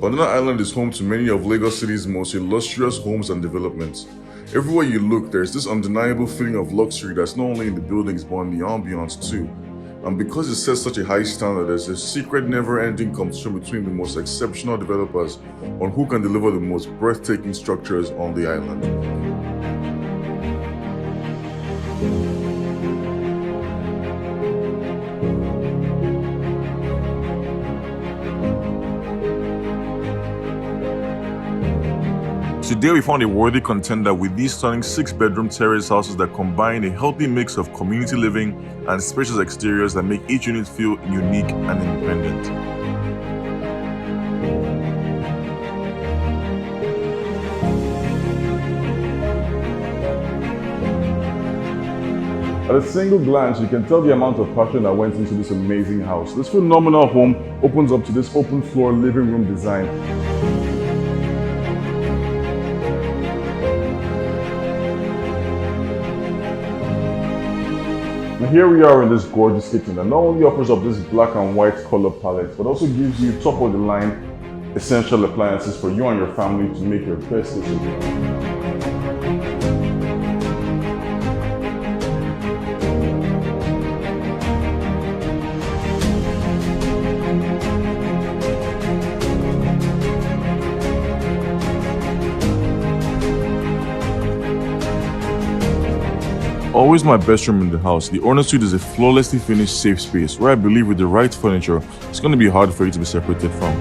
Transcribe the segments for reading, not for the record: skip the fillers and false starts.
Banana Island is home to many of Lagos City's most illustrious homes and developments. Everywhere you look, there's this undeniable feeling of luxury that's not only in the buildings but in the ambiance too. And because it sets such a high standard, there's a secret never-ending competition between the most exceptional developers on who can deliver the most breathtaking structures on the island. Today we found a worthy contender with these stunning 6-bedroom terrace houses that combine a healthy mix of community living and spacious exteriors that make each unit feel unique and independent. At a single glance, you can tell the amount of passion that went into this amazing house. This phenomenal home opens up to this open floor living room design. And here we are in this gorgeous kitchen that not only offers up this black and white color palette, but also gives you top of the line essential appliances for you and your family to make your best decision. Always my best room in the house, the owner suite is a flawlessly finished safe space where I believe with the right furniture, it's going to be hard for you to be separated from.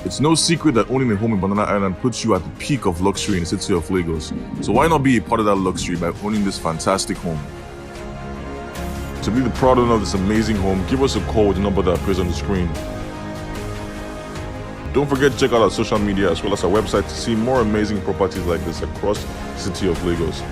It's no secret that owning a home in Banana Island puts you at the peak of luxury in the city of Lagos. So why not be a part of that luxury by owning this fantastic home? To be the proud owner of this amazing home, give us a call with the number that appears on the screen. Don't forget to check out our social media as well as our website to see more amazing properties like this across the city of Lagos.